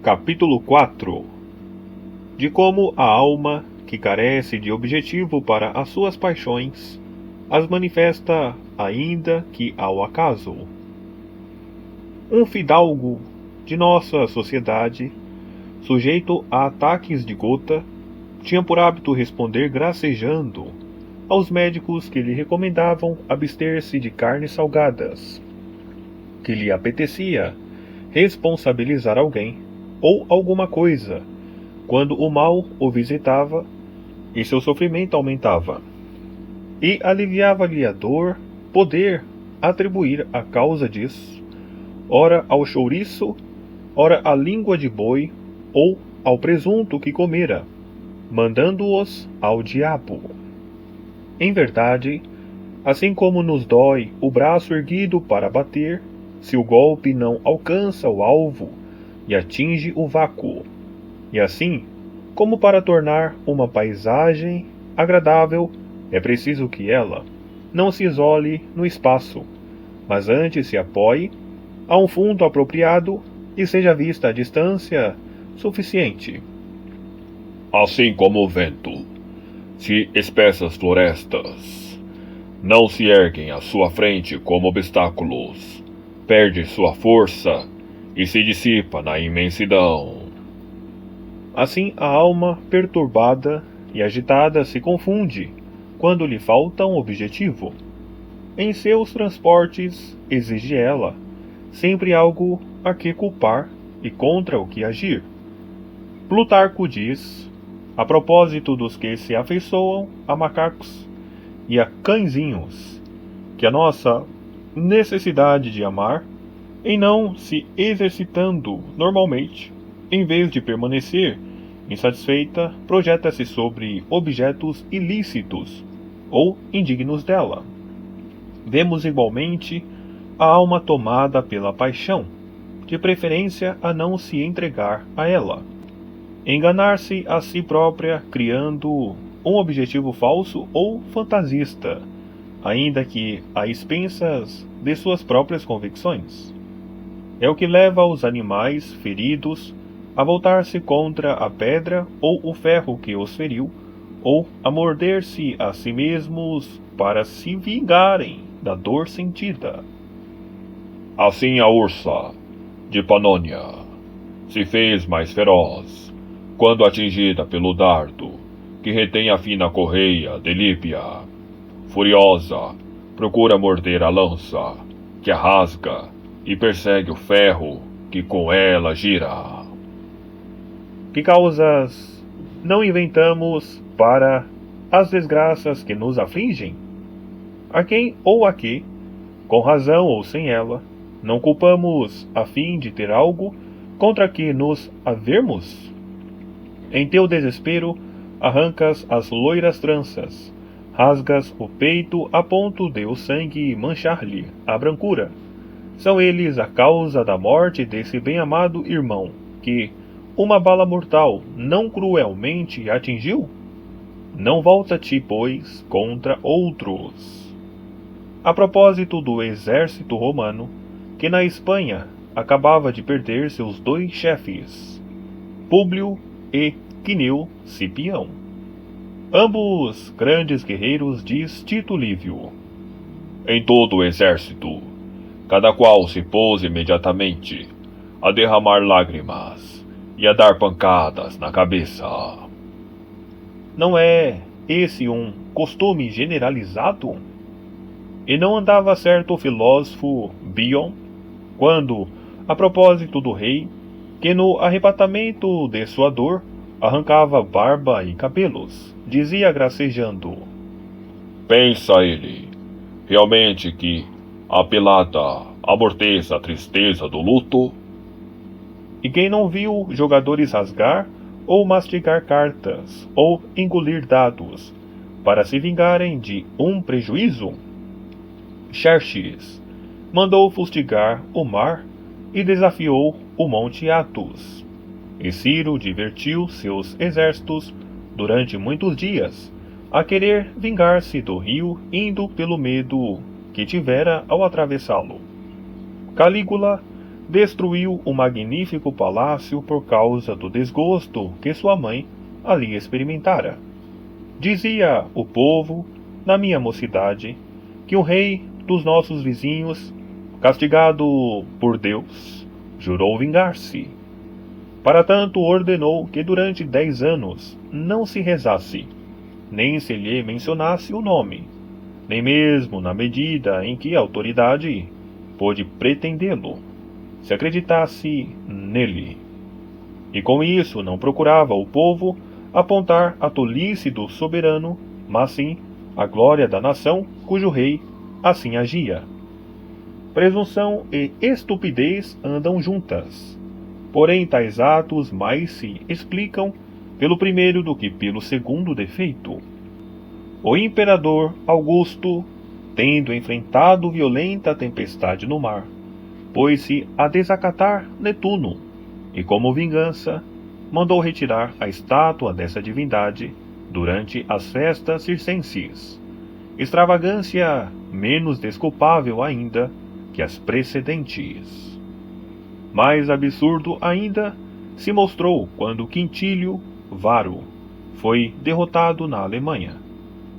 Capítulo 4. De como a alma, que carece de objetivo para as suas paixões, as manifesta ainda que ao acaso. Um fidalgo de nossa sociedade, sujeito a ataques de gota, tinha por hábito responder gracejando aos médicos que lhe recomendavam abster-se de carnes salgadas, que lhe apetecia responsabilizar alguém ou alguma coisa quando o mal o visitava e seu sofrimento aumentava, e aliviava-lhe a dor poder atribuir a causa disso, ora ao chouriço, ora à língua de boi ou ao presunto que comera, mandando-os ao diabo. Em verdade, assim como nos dói o braço erguido para bater, se o golpe não alcança o alvo e atinge o vácuo, e assim, como para tornar uma paisagem agradável, é preciso que ela não se isole no espaço, mas antes se apoie a um fundo apropriado e seja vista a distância suficiente. Assim como o vento, se espessas florestas não se erguem à sua frente como obstáculos, perde sua força e se dissipa na imensidão. Assim a alma perturbada e agitada se confunde quando lhe falta um objetivo. Em seus transportes exige ela sempre algo a que culpar e contra o que agir. Plutarco diz, a propósito dos que se afeiçoam a macacos e a cãezinhos, que a nossa necessidade de amar, em não se exercitando normalmente, em vez de permanecer insatisfeita, projeta-se sobre objetos ilícitos ou indignos dela. Vemos igualmente a alma tomada pela paixão, de preferência a não se entregar a ela. Enganar-se a si própria criando um objetivo falso ou fantasista, ainda que a expensas de suas próprias convicções. É o que leva os animais feridos a voltar-se contra a pedra ou o ferro que os feriu, ou a morder-se a si mesmos para se vingarem da dor sentida. Assim a ursa de Panônia se fez mais feroz quando atingida pelo dardo que retém a fina correia de Lípia. Furiosa, procura morder a lança, que a rasga, e persegue o ferro que com ela gira. Que causas não inventamos para as desgraças que nos afligem? A quem ou a que, com razão ou sem ela, não culpamos a fim de ter algo contra que nos havermos? Em teu desespero, arrancas as loiras tranças, rasgas o peito a ponto de o sangue manchar-lhe a brancura. São eles a causa da morte desse bem-amado irmão, que uma bala mortal não cruelmente atingiu? Não volta-te, pois, contra outros. A propósito do exército romano, que na Espanha acabava de perder seus dois chefes, Públio e Quineu Cipião, ambos grandes guerreiros, diz Tito Livio. Em todo o exército, cada qual se pôs imediatamente a derramar lágrimas e a dar pancadas na cabeça. Não é esse um costume generalizado? E não andava certo filósofo Bion, quando, a propósito do rei, que no arrebatamento de sua dor arrancava barba e cabelos, dizia gracejando: Pensa ele, realmente que a pelada amorteça a tristeza do luto? E quem não viu jogadores rasgar ou mastigar cartas, ou engolir dados, para se vingarem de um prejuízo? Xerxes mandou fustigar o mar e desafiou o monte Athos. E Ciro divertiu seus exércitos durante muitos dias a querer vingar-se do rio, indo pelo medo que tivera ao atravessá-lo. Calígula destruiu um magnífico palácio por causa do desgosto que sua mãe ali experimentara. Dizia o povo, na minha mocidade, que o rei dos nossos vizinhos, castigado por Deus, jurou vingar-se. Para tanto, ordenou que durante 10 anos não se rezasse, nem se lhe mencionasse o nome, nem mesmo na medida em que a autoridade pôde pretendê-lo, se acreditasse nele. E com isso não procurava o povo apontar a tolice do soberano, mas sim a glória da nação cujo rei assim agia. Presunção e estupidez andam juntas, porém tais atos mais se explicam pelo primeiro do que pelo segundo defeito. O imperador Augusto, tendo enfrentado violenta tempestade no mar, pôs-se a desacatar Netuno, e como vingança, mandou retirar a estátua dessa divindade durante as festas circenses, extravagância menos desculpável ainda que as precedentes. Mais absurdo ainda se mostrou quando Quintílio Varo foi derrotado na Alemanha.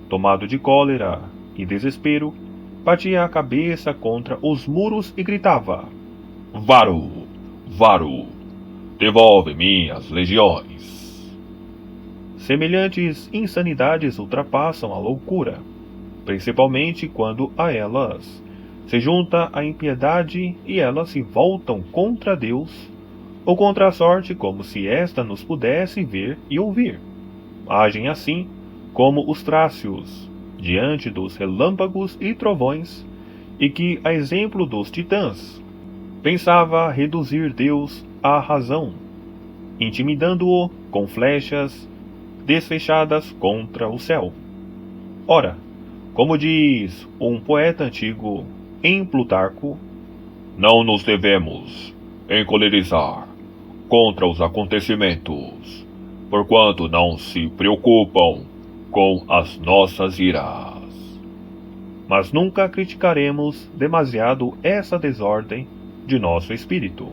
Tomado de cólera e desespero, batia a cabeça contra os muros e gritava: Varo, Varo, devolve minhas legiões. Semelhantes insanidades ultrapassam a loucura, principalmente quando a elas se junta a impiedade e elas se voltam contra Deus ou contra a sorte, como se esta nos pudesse ver e ouvir. Agem assim como os trácios diante dos relâmpagos e trovões, e que, a exemplo dos titãs, pensava reduzir Deus à razão, intimidando-o com flechas desfechadas contra o céu. Ora, como diz um poeta antigo em Plutarco, não nos devemos encolerizar contra os acontecimentos, porquanto não se preocupam com as nossas iras. Mas nunca criticaremos demasiado essa desordem de nosso espírito.